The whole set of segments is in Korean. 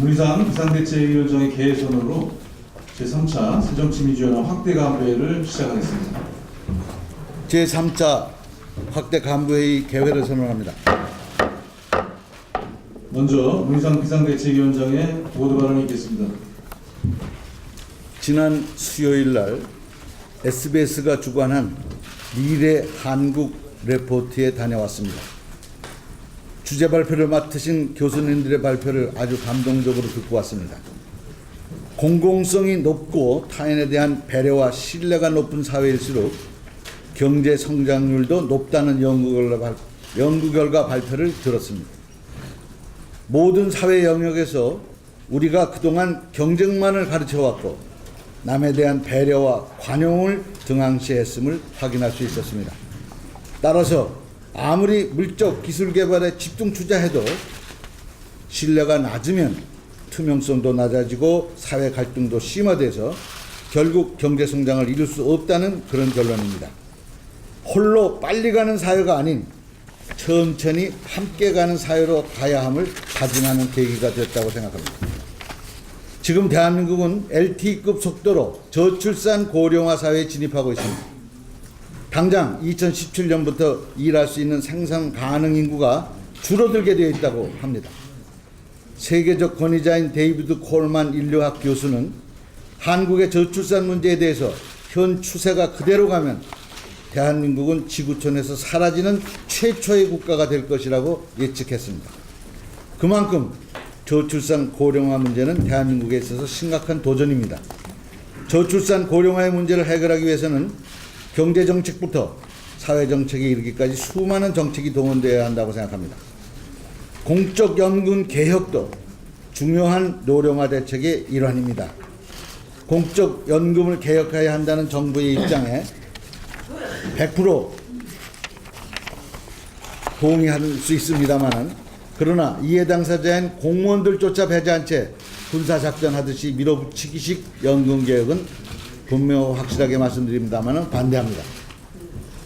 문희상 비상대책위원장의 개선으로 제3차 새정치민주연합 확대 간부회의를 시작하겠습니다. 제3차 확대 간부회의 개회를 선언합니다. 먼저 문희상 비상대책위원장의 보도 발언이 있겠습니다. 지난 수요일 날 SBS가 주관한 미래 한국 레포트에 다녀왔습니다. 주제 발표를 맡으신 교수님들의 발표를 아주 감동적으로 듣고 왔습니다. 공공성이 높고 타인에 대한 배려와 신뢰가 높은 사회일수록 경제 성장률도 높다는 연구 결과 발표를 들었습니다. 모든 사회 영역에서 우리가 그동안 경쟁만을 가르쳐왔고 남에 대한 배려와 관용을 등한시했음을 확인할 수 있었습니다. 따라서 아무리 물적 기술 개발에 집중 투자해도 신뢰가 낮으면 투명성도 낮아지고 사회 갈등도 심화돼서 결국 경제 성장을 이룰 수 없다는 그런 결론입니다. 홀로 빨리 가는 사회가 아닌 천천히 함께 가는 사회로 가야 함을 다짐하는 계기가 됐다고 생각합니다. 지금 대한민국은 LTE급 속도로 저출산 고령화 사회에 진입하고 있습니다. 당장 2017년부터 일할 수 있는 생산 가능 인구가 줄어들게 되어 있다고 합니다. 세계적 권위자인 데이비드 콜만 인류학 교수는 한국의 저출산 문제에 대해서 현 추세가 그대로 가면 대한민국은 지구촌에서 사라지는 최초의 국가가 될 것이라고 예측했습니다. 그만큼 저출산 고령화 문제는 대한민국에 있어서 심각한 도전입니다. 저출산 고령화의 문제를 해결하기 위해서는 경제정책부터 사회정책에 이르기까지 수많은 정책이 동원되어야 한다고 생각합니다. 공적연금 개혁도 중요한 노령화 대책의 일환입니다. 공적연금을 개혁해야 한다는 정부의 입장에 100% 동의할 수 있습니다만, 그러나 이해 당사자인 공무원들조차 배제한 채 군사작전 하듯이 밀어붙이기식 연금개혁은 분명 확실하게 말씀드립니다만 반대합니다.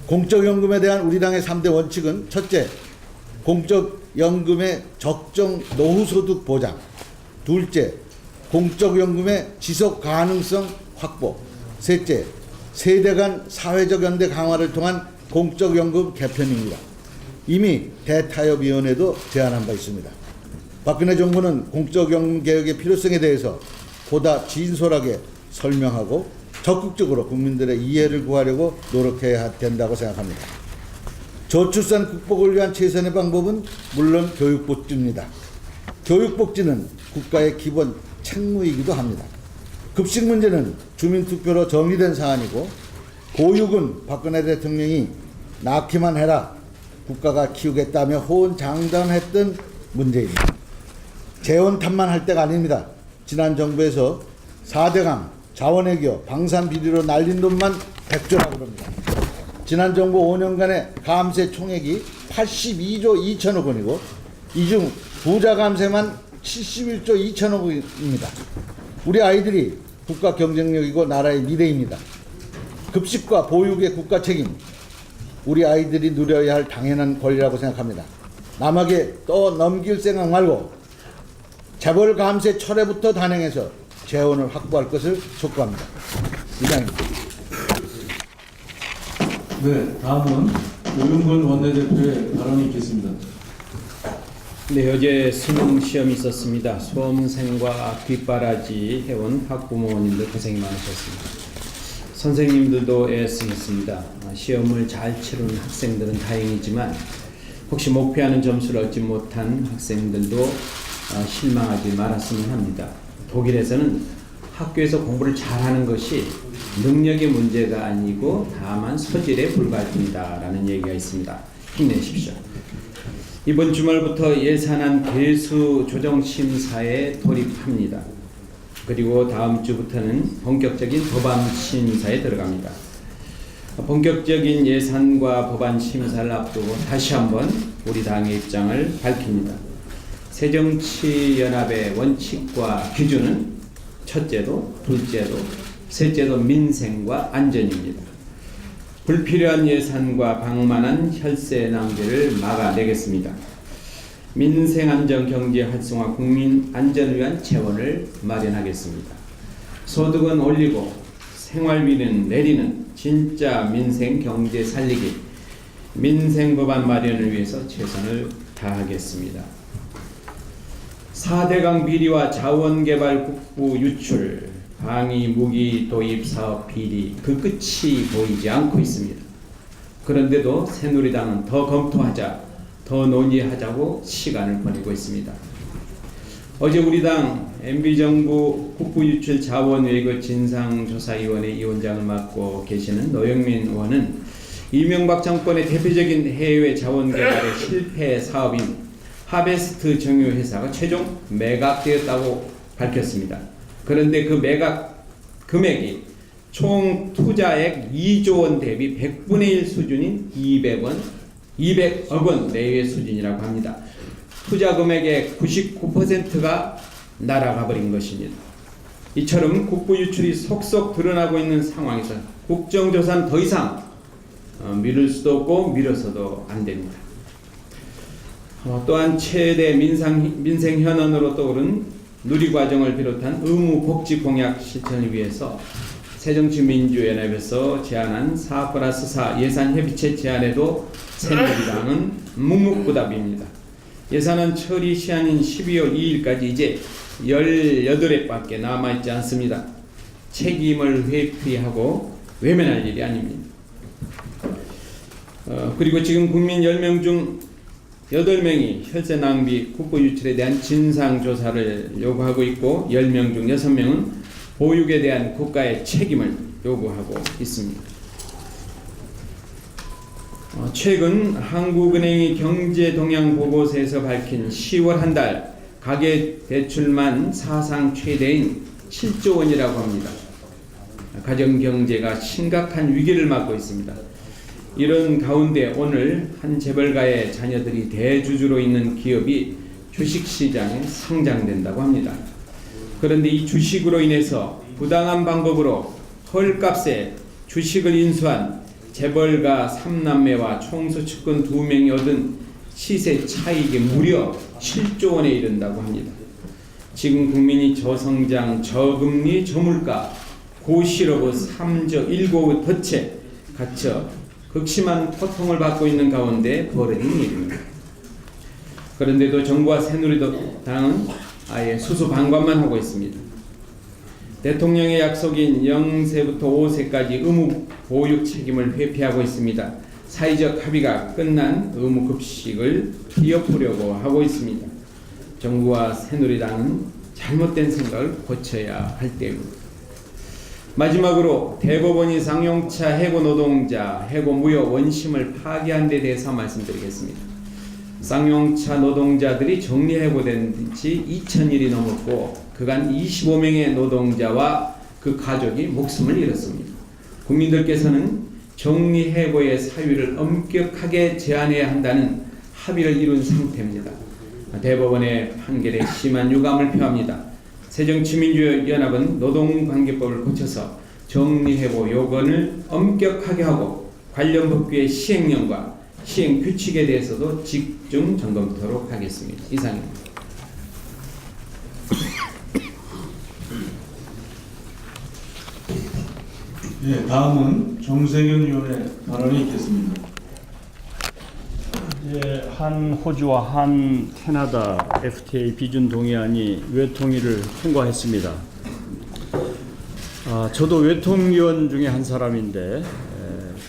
공적연금에 대한 우리 당의 3대 원칙은 첫째, 공적연금의 적정 노후소득 보장. 둘째, 공적연금의 지속 가능성 확보. 셋째, 세대 간 사회적 연대 강화를 통한 공적연금 개편입니다. 이미 대타협위원회도 제안한 바 있습니다. 박근혜 정부는 공적연금 개혁의 필요성에 대해서 보다 진솔하게 설명하고 적극적으로 국민들의 이해를 구하려고 노력해야 된다고 생각합니다. 저출산 극복을 위한 최선의 방법은 물론 교육복지입니다. 교육복지는 국가의 기본 책무이기도 합니다. 급식 문제는 주민투표로 정리된 사안이고, 보육은 박근혜 대통령이 낳기만 해라, 국가가 키우겠다며 호언장담했던 문제입니다. 재원 탓만 때가 아닙니다. 지난 정부에서 4대강, 자원외교, 방산비리로 날린 돈만 100조라고 합니다. 지난 정부 5년간의 감세 총액이 82조 2천억 원이고 이 중 부자 감세만 71조 2천억 원입니다. 우리 아이들이 국가 경쟁력이고 나라의 미래입니다. 급식과 보육의 국가 책임, 우리 아이들이 누려야 할 당연한 권리라고 생각합니다. 남에게 떠넘길 생각 말고 재벌 감세 철회부터 단행해서 재원을 확보할 것을 촉구합니다. 이상입니다. 네, 다음은 오윤근 원내대표의 발언이 있겠습니다. 네, 어제 수능 시험이 있었습니다. 수험생과 뒷바라지 해온 학부모님들 고생이 많으셨습니다. 선생님들도 애쓰셨습니다. 시험을 잘 치른 학생들은 다행이지만 혹시 목표하는 점수를 얻지 못한 학생들도 실망하지 말았으면 합니다. 독일에서는 학교에서 공부를 잘하는 것이 능력의 문제가 아니고 다만 소질에 불과할 뿐이다라는 얘기가 있습니다. 힘내십시오. 이번 주말부터 예산안 배수 조정 심사에 돌입합니다. 그리고 다음 주부터는 본격적인 법안 심사에 들어갑니다. 본격적인 예산과 법안 심사를 앞두고 다시 한번 우리 당의 입장을 밝힙니다. 새정치연합의 원칙과 기준은 첫째도, 둘째도, 셋째도 민생과 안전입니다. 불필요한 예산과 방만한 혈세 낭비를 막아내겠습니다. 민생안전 경제 활성화 국민 안전을 위한 재원을 마련하겠습니다. 소득은 올리고 생활비는 내리는 진짜 민생 경제 살리기 민생 법안 마련을 위해서 최선을 다하겠습니다. 4대강 비리와 자원개발 국부 유출, 방위 무기 도입 사업 비리 그 끝이 보이지 않고 있습니다. 그런데도 새누리당은 더 검토하자, 더 논의하자고 시간을 보내고 있습니다. 어제 우리 당 MB정부 국부유출 자원외교 진상조사위원회 위원장을 맡고 계시는 노영민 의원은 이명박 정권의 대표적인 해외 자원개발의 실패 사업인 하베스트 정유회사가 최종 매각되었다고 밝혔습니다. 그런데 그 매각 금액이 총 투자액 2조 원 대비 100분의 1 수준인 200억 원 내외 수준이라고 합니다. 투자 금액의 99%가 날아가 버린 것입니다. 이처럼 국부 유출이 속속 드러나고 있는 상황에서 국정조사는 더 이상 미룰 수도 없고 미뤄서도 안 됩니다. 또한 최대 민생 현안으로 떠오른 누리과정을 비롯한 의무 복지 공약 실천을 위해서 새정치민주연합에서 제안한 4+4 예산 협의체 제안에도 새누리당은 묵묵부답입니다. 예산은 처리 시한인 12월 2일까지 이제 18회밖에 남아있지 않습니다. 책임을 회피하고 외면할 일이 아닙니다. 그리고 지금 국민 10명 중 8명이 혈세 낭비 국부 유출에 대한 진상조사를 요구하고 있고 10명 중 6명은 보육에 대한 국가의 책임을 요구하고 있습니다. 최근 한국은행이 경제동향보고서에서 밝힌 10월 한 달 가계대출만 사상 최대인 7조 원이라고 합니다. 가정경제가 심각한 위기를 맞고 있습니다. 이런 가운데 오늘 한 재벌가의 자녀들이 대주주로 있는 기업이 주식시장에 상장된다고 합니다. 그런데 이 주식으로 인해서 부당한 방법으로 헐값에 주식을 인수한 재벌가 3남매와 총수 측근 2명이 얻은 시세 차익이 무려 7조 원에 이른다고 합니다. 지금 국민이 저성장, 저금리, 저물가, 고실업의 3저 1고의 덫에 갇혀 극심한 고통을 받고 있는 가운데 벌어진 일입니다. 그런데도 정부와 새누리당은 아예 수수방관만 하고 있습니다. 대통령의 약속인 0세부터 5세까지 의무 보육 책임을 회피하고 있습니다. 사회적 합의가 끝난 의무 급식을 뒤엎으려고 하고 있습니다. 정부와 새누리당은 잘못된 생각을 고쳐야 할 때입니다. 마지막으로 대법원이 쌍용차 해고 노동자 해고 무효 원심을 파기한 데 대해서 말씀드리겠습니다. 쌍용차 노동자들이 정리해고된 지 2000일이 넘었고 그간 25명의 노동자와 그 가족이 목숨을 잃었습니다. 국민들께서는 정리해고의 사유를 엄격하게 제한해야 한다는 합의를 이룬 상태입니다. 대법원의 판결에 심한 유감을 표합니다. 새정치민주연합은 노동관계법을 고쳐서 정리해고 요건을 엄격하게 하고 관련 법규의 시행령과 시행규칙에 대해서도 집중 점검토록 하겠습니다. 이상입니다. 예, 다음은 정세균 의원의 발언이 있겠습니다. 한 호주와 한 캐나다 FTA 비준 동의안이 외통위를 통과했습니다. 저도 외통위원 중에 한 사람인데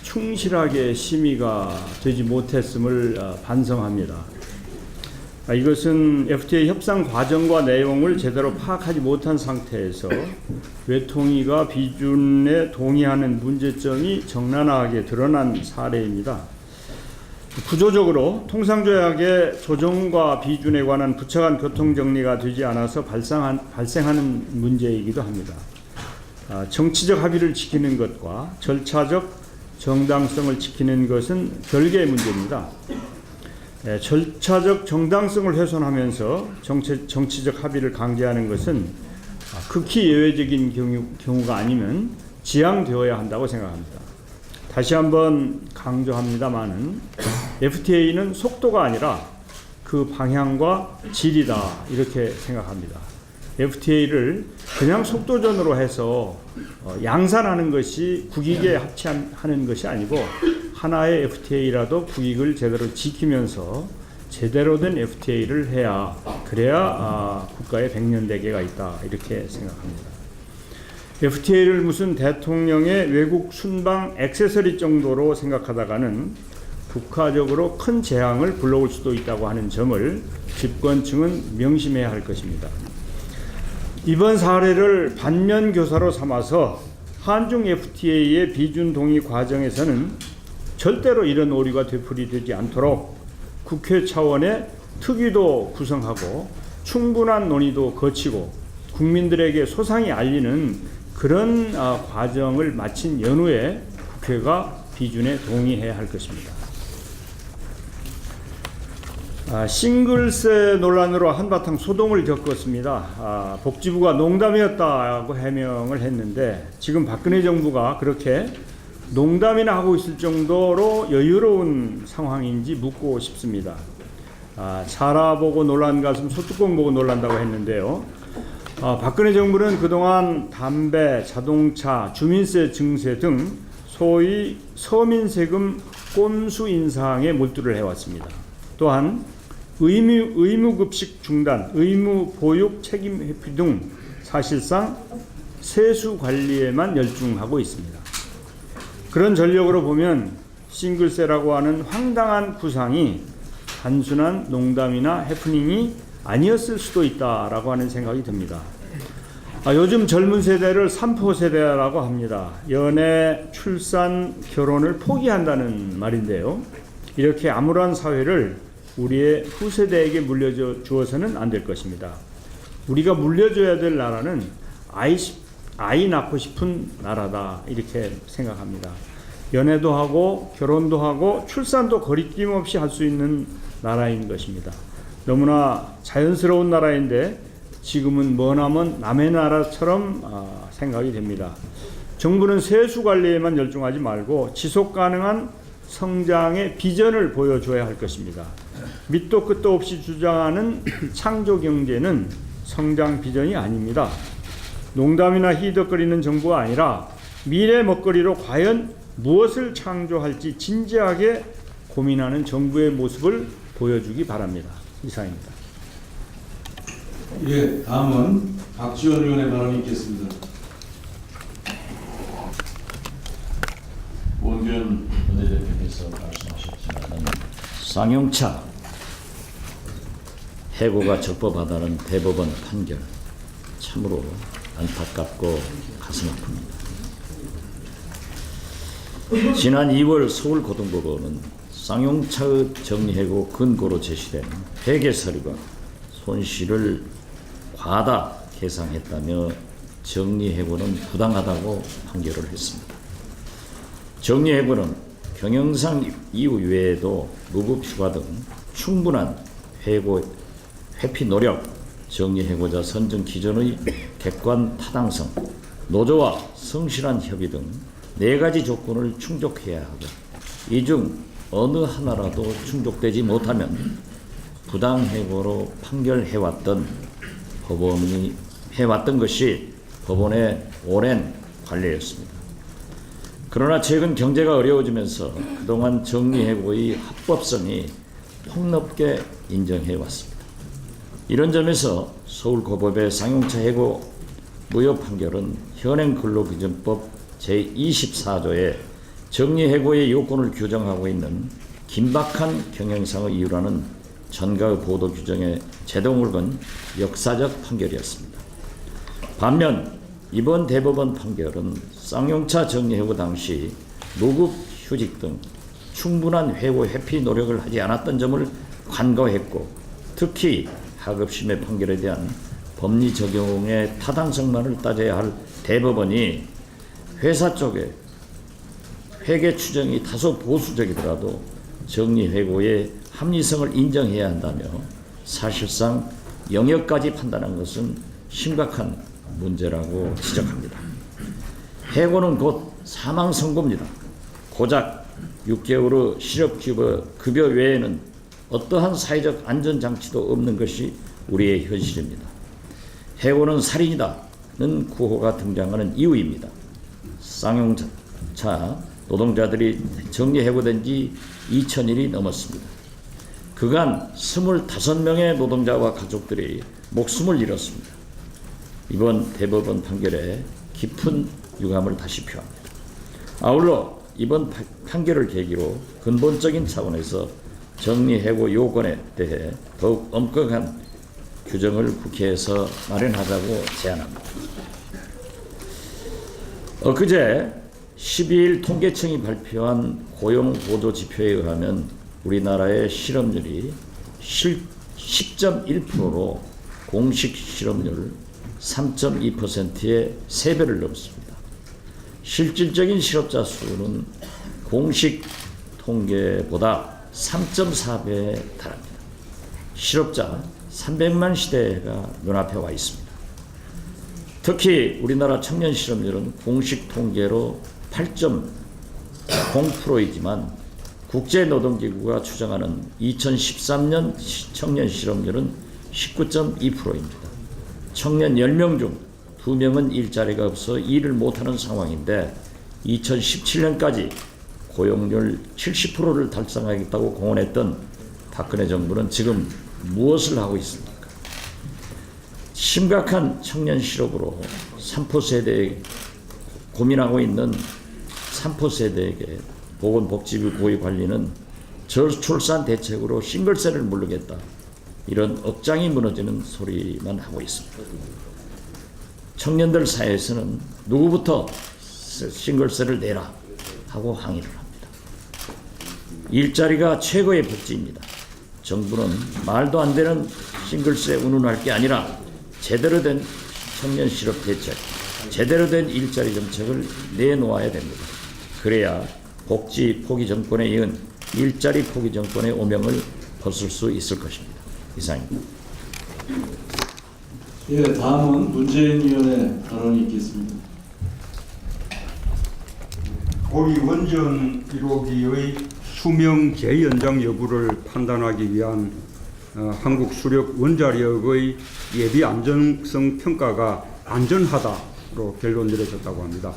충실하게 심의가 되지 못했음을 반성합니다. 이것은 FTA 협상 과정과 내용을 제대로 파악하지 못한 상태에서 외통위가 비준에 동의하는 문제점이 적나라하게 드러난 사례입니다. 구조적으로 통상조약의 조정과 비준에 관한 부처간 교통정리가 되지 않아서 발생하는 문제이기도 합니다. 정치적 합의를 지키는 것과 절차적 정당성을 지키는 것은 별개의 문제입니다. 절차적 정당성을 훼손하면서 정치적 합의를 강제하는 것은 극히 예외적인 경우가 아니면 지양되어야 한다고 생각합니다. 다시 한번 강조합니다마는 FTA는 속도가 아니라 그 방향과 질이다 이렇게 생각합니다. FTA를 그냥 속도전으로 해서 양산하는 것이 국익에 합치하는 것이 아니고 하나의 FTA라도 국익을 제대로 지키면서 제대로 된 FTA를 해야 그래야 국가의 백년대계가 있다 이렇게 생각합니다. FTA를 무슨 대통령의 외국 순방 액세서리 정도로 생각하다가는 국가적으로 큰 재앙을 불러올 수도 있다고 하는 점을 집권층은 명심해야 할 것입니다. 이번 사례를 반면교사로 삼아서 한중 FTA의 비준 동의 과정에서는 절대로 이런 오류가 되풀이되지 않도록 국회 차원의 특위도 구성하고 충분한 논의도 거치고 국민들에게 소상히 알리는 그런 과정을 마친 연후에 국회가 비준에 동의해야 할 것입니다. 싱글세 논란으로 한바탕 소동을 겪었습니다. 복지부가 농담이었다고 해명을 했는데 지금 박근혜 정부가 그렇게 농담이나 하고 있을 정도로 여유로운 상황인지 묻고 싶습니다. 자라 보고 놀란 가슴 소뚜껑 보고 놀란다고 했는데요. 박근혜 정부는 그동안 담배, 자동차, 주민세 증세 등 소위 서민세금 꼼수 인상에 몰두를 해왔습니다. 또한 의무급식 중단, 의무보육 책임 회피 등 사실상 세수 관리에만 열중하고 있습니다. 그런 전력으로 보면 싱글세라고 하는 황당한 구상이 단순한 농담이나 해프닝이 아니었을 수도 있다라고 하는 생각이 듭니다. 요즘 젊은 세대를 3포 세대라고 합니다. 연애, 출산, 결혼을 포기한다는 말인데요. 이렇게 암울한 사회를 우리의 후세대에게 물려주어서는 안 될 것입니다. 우리가 물려줘야 될 나라는 아이 낳고 싶은 나라다 이렇게 생각합니다. 연애도 하고 결혼도 하고 출산도 거리낌 없이 할 수 있는 나라인 것입니다. 너무나 자연스러운 나라인데 지금은 머나먼 남의 나라처럼 생각이 됩니다. 정부는 세수 관리에만 열중하지 말고 지속 가능한 성장의 비전을 보여줘야 할 것입니다. 밑도 끝도 없이 주장하는 창조 경제는 성장 비전이 아닙니다. 농담이나 히덕거리는 정부가 아니라 미래 먹거리로 과연 무엇을 창조할지 진지하게 고민하는 정부의 모습을 보여주기 바랍니다. 이상입니다. 예, 다음은 박지원 의원의 발언이 있겠습니다. 원균 원내대표께서 말씀하셨지만 쌍용차 해고가 적법하다는 대법원 판결 참으로 안타깝고 가슴 아픕니다. 지난 2월 서울고등법원은 쌍용차의 정리해고 근거로 제시된 회계 서류가 손실을 과다 계상했다며 정리해고는 부당하다고 판결을 했습니다. 정리해고는 경영상 이유 외에도 무급휴가 등 충분한 회피 노력, 정리해고자 선정 기준의 객관 타당성, 노조와 성실한 협의 등 4가지 조건을 충족해야 하고 이 중 어느 하나라도 충족되지 못하면 부당해고로 판결해왔던 것이 법원의 오랜 관례였습니다. 그러나 최근 경제가 어려워지면서 그동안 정리해고의 합법성이 폭넓게 인정해왔습니다. 이런 점에서 서울고법의 쌍용차 해고 무효 판결은 현행 근로기준법 제24조에 정리해고의 요건을 규정하고 있는 긴박한 경영상의 이유라는 전가의 보도 규정에 제동을 건 역사적 판결이었습니다. 반면 이번 대법원 판결은 쌍용차 정리해고 당시 무급휴직 등 충분한 회피 노력을 하지 않았던 점을 간과했고 특히 하급심의 판결에 대한 법리 적용의 타당성만을 따져야 할 대법원이 회사 쪽에 회계 추정이 다소 보수적이더라도 정리해고의 합리성을 인정해야 한다며 사실상 영역까지 판단한 것은 심각한 문제라고 지적합니다. 해고는 곧 사망 선고입니다. 고작 6개월의 실업급여 외에는 어떠한 사회적 안전장치도 없는 것이 우리의 현실입니다. 해고는 살인이다는 구호가 등장하는 이유입니다. 쌍용차 노동자들이 정리해고된 지 2000일이 넘었습니다. 그간 25명의 노동자와 가족들이 목숨을 잃었습니다. 이번 대법원 판결에 깊은 유감을 다시 표합니다. 아울러 이번 판결을 계기로 근본적인 차원에서 정리해고 요건에 대해 더욱 엄격한 규정을 국회에서 마련하자고 제안합니다. 엊그제 12일 통계청이 발표한 고용보조지표에 의하면 우리나라의 실업률이 10.1%로 공식 실업률 3.2%의 3배를 넘습니다. 실질적인 실업자 수는 공식 통계보다 3.4배에 달합니다. 실업자 300만 시대가 눈앞에 와 있습니다. 특히 우리나라 청년 실업률은 공식 통계로 8.0%이지만 국제노동기구가 추정하는 2013년 청년 실업률은 19.2%입니다. 청년 10명 중 2명은 일자리가 없어 일을 못하는 상황인데 2017년까지 고용률 70%를 달성하겠다고 공언했던 박근혜 정부는 지금 무엇을 하고 있습니까? 심각한 청년 실업으로 3포 세대에 고민하고 있는 3포 세대에게 보건복지부 고위관리는 저출산 대책으로 싱글세를 물르겠다, 이런 억장이 무너지는 소리만 하고 있습니다. 청년들 사이에서는 누구부터 싱글세를 내라 하고 항의를 합니다. 일자리가 최고의 복지입니다. 정부는 말도 안 되는 싱글세 운운할 게 아니라 제대로 된 청년 실업 대책, 제대로 된 일자리 정책을 내놓아야 됩니다. 그래야 복지 포기 정권에 이은 일자리 포기 정권의 오명을 벗을 수 있을 것입니다. 이상입니다. 예, 다음은 문재인 위원의 발언이 있겠습니다. 고리 원전 1호기의 수명 재연장 여부를 판단하기 위한 한국수력 원자력의 예비 안전성 평가가 안전하다로 결론 내려졌다고 합니다.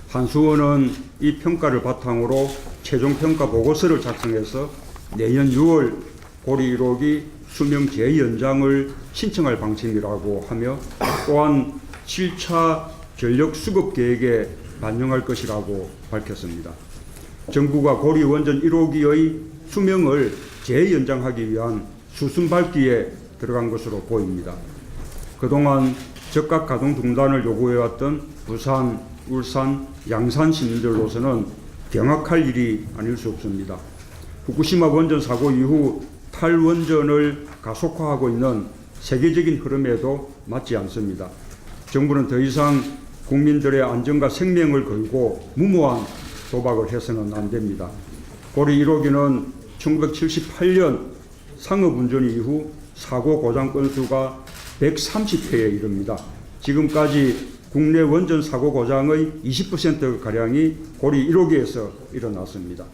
한수원은 이 평가를 바탕으로 최종 평가 보고서를 작성해서 내년 6월 고리 1호기 수명 재연장을 신청할 방침이라고 하며 또한 7차 전력 수급 계획에 반영할 것이라고 밝혔습니다. 정부가 고리 원전 1호기의 수명을 재연장하기 위한 수순 밟기에 들어간 것으로 보입니다. 그동안 즉각 가동 중단을 요구해왔던 부산, 울산, 양산 시민들로서는 경악할 일이 아닐 수 없습니다. 후쿠시마 원전 사고 이후 탈원전을 가속화하고 있는 세계적인 흐름에도 맞지 않습니다. 정부는 더 이상 국민들의 안전과 생명을 걸고 무모한 도박을 해서는 안 됩니다. 고리 1호기는 1978년 상업운전 이후 사고 고장 건수가 130회에 이릅니다. 지금까지 국내 원전 사고 고장의 20%가량이 고리 1호기에서 일어났습니다.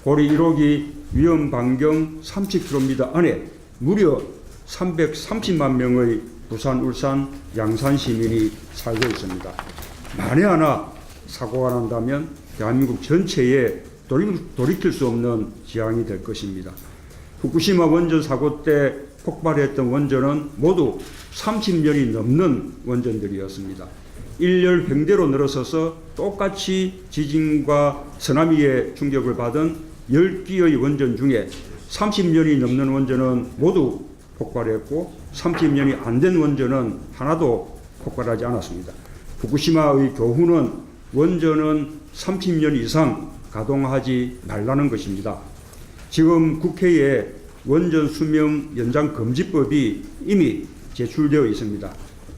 고리 1호기 위험 반경 30km 안에 무려 330만 명의 부산, 울산, 양산 시민이 살고 있습니다. 만에 하나 사고가 난다면 대한민국 전체에 돌이킬 수 없는 재앙이 될 것입니다. 후쿠시마 원전 사고 때 폭발했던 원전은 모두 30년이 넘는 원전들이었습니다. 일렬 횡대로 늘어서서 똑같이 지진과 쓰나미의 충격을 받은 10기의 원전 중에 30년이 넘는 원전은 모두 폭발했고 30년이 안 된 원전은 하나도 폭발하지 않았습니다. 후쿠시마의 교훈은 원전은 30년 이상 가동하지 말라는 것입니다. 지금 국회에 원전 수명 연장 금지법이 이미 제출되어 있습니다.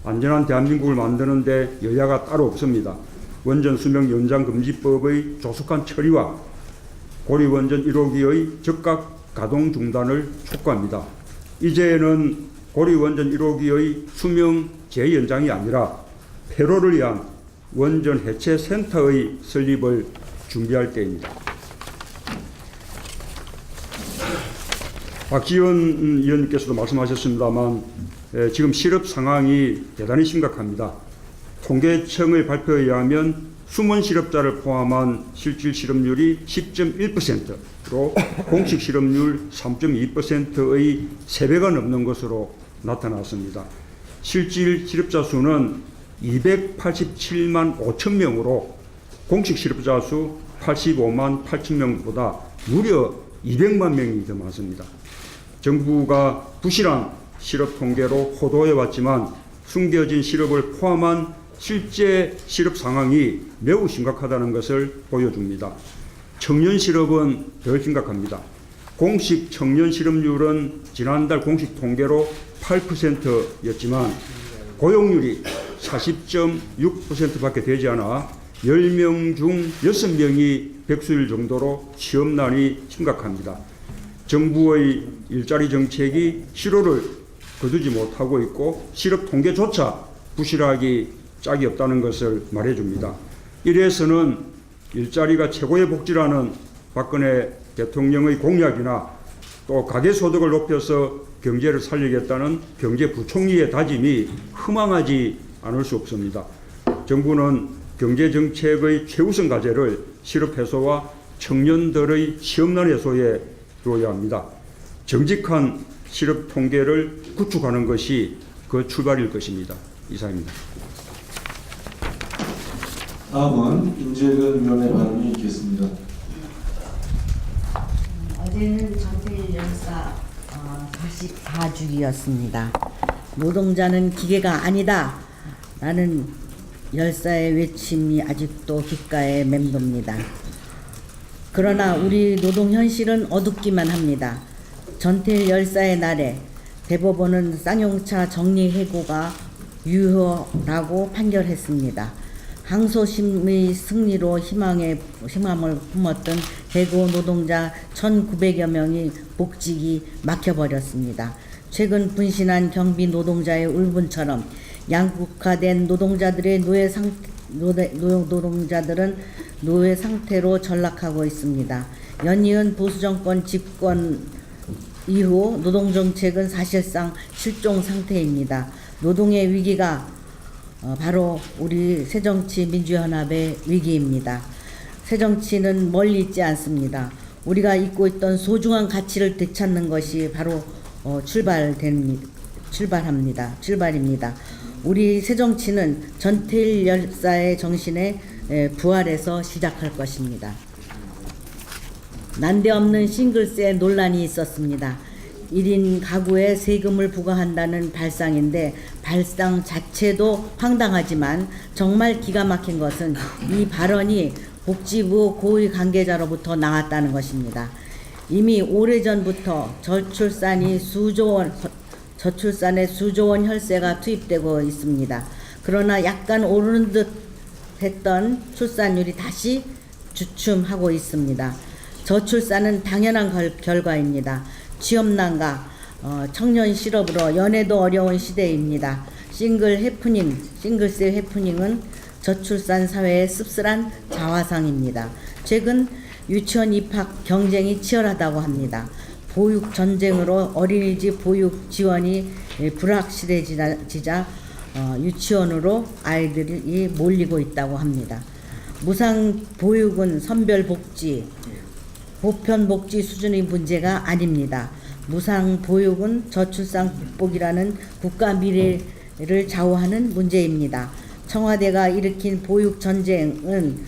안전한 대한민국을 만드는데 여야가 따로 없습니다. 원전 수명 연장 금지법의 조속한 처리와 고리 원전 1호기의 즉각 가동 중단을 촉구합니다. 이제는 고리 원전 1호기의 수명 재연장이 아니라 폐로를 위한 원전 해체 센터의 설립을 준비할 때입니다. 박지원 의원님께서도 말씀하셨습니다만 지금 실업 상황이 대단히 심각합니다. 통계청의 발표에 의하면 숨은 실업자를 포함한 실질 실업률이 10.1%로 공식 실업률 3.2%의 3배가 넘는 것으로 나타났습니다. 실질 실업자 수는 287만 5천 명으로 공식 실업자 수 85만 8천 명보다 무려 200만 명이 더 많습니다. 정부가 부실한 실업 통계로 호도해왔지만 숨겨진 실업을 포함한 실제 실업 상황이 매우 심각하다는 것을 보여줍니다. 청년 실업은 더 심각합니다. 공식 청년 실업률은 지난달 공식 통계로 8%였지만 고용률이 40.6%밖에 되지 않아 10명 중 6명이 백수일 정도로 취업난이 심각합니다. 정부의 일자리 정책이 실효를 거두지 못하고 있고 실업 통계조차 부실하기 짝이 없다는 것을 말해줍니다. 이래서는 일자리가 최고의 복지라는 박근혜 대통령의 공약이나 또 가계소득을 높여서 경제를 살리겠다는 경제부총리의 다짐이 희망하지 않을 수 없습니다. 정부는 경제정책의 최우선 과제를 실업 해소와 청년들의 취업난 해소에 두어야 합니다. 정직한 실업 통계를 구축하는 것이 그 출발일 것입니다. 이상입니다. 다음은 임재근 위원의 발언이 있겠습니다. 어제는 전태일 열사 44주기였습니다. 노동자는 기계가 아니다 라는 열사의 외침이 아직도 귓가에 맴돕니다. 그러나 우리 노동 현실은 어둡기만 합니다. 전태일 열사의 날에 대법원은 쌍용차 정리해고가 유효라고 판결했습니다. 항소심의 승리로 희망을 품었던 해고 노동자 1,900여 명이 복직이 막혀버렸습니다. 최근 분신한 경비 노동자의 울분처럼 양극화된 노동자들의 노동자들은 노예 상태로 전락하고 있습니다. 연이은 보수정권 집권 이후 노동정책은 사실상 실종 상태입니다. 노동의 위기가 바로 우리 새정치민주연합의 위기입니다. 새정치는 멀리 있지 않습니다. 우리가 잊고 있던 소중한 가치를 되찾는 것이 바로 출발입니다. 우리 새정치는 전태일 열사의 정신에 부활해서 시작할 것입니다. 난데없는 싱글세 논란이 있었습니다. 1인 가구에 세금을 부과한다는 발상인데 발상 자체도 황당하지만 정말 기가 막힌 것은 이 발언이 복지부 고위 관계자로부터 나왔다는 것입니다. 이미 오래전부터 저출산에 수조 원 혈세가 투입되고 있습니다. 그러나 약간 오르는 듯 했던 출산율이 다시 주춤하고 있습니다. 저출산은 당연한 결과입니다. 취업난과 청년 실업으로 연애도 어려운 시대입니다. 싱글세 해프닝은 저출산 사회의 씁쓸한 자화상입니다. 최근 유치원 입학 경쟁이 치열하다고 합니다. 보육 전쟁으로 어린이집 보육 지원이 불확실해지자 유치원으로 아이들이 몰리고 있다고 합니다. 무상 보육은 선별 복지, 보편 복지 수준의 문제가 아닙니다. 무상 보육은 저출산 극복이라는 국가 미래를 좌우하는 문제입니다. 청와대가 일으킨 보육 전쟁은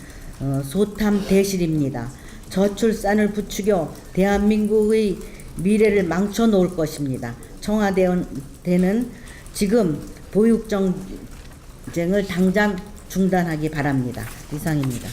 소탐 대실입니다. 저출산을 부추겨 대한민국의 미래를 망쳐 놓을 것입니다. 청와대는 지금 보육 전쟁을 당장 중단하기 바랍니다. 이상입니다.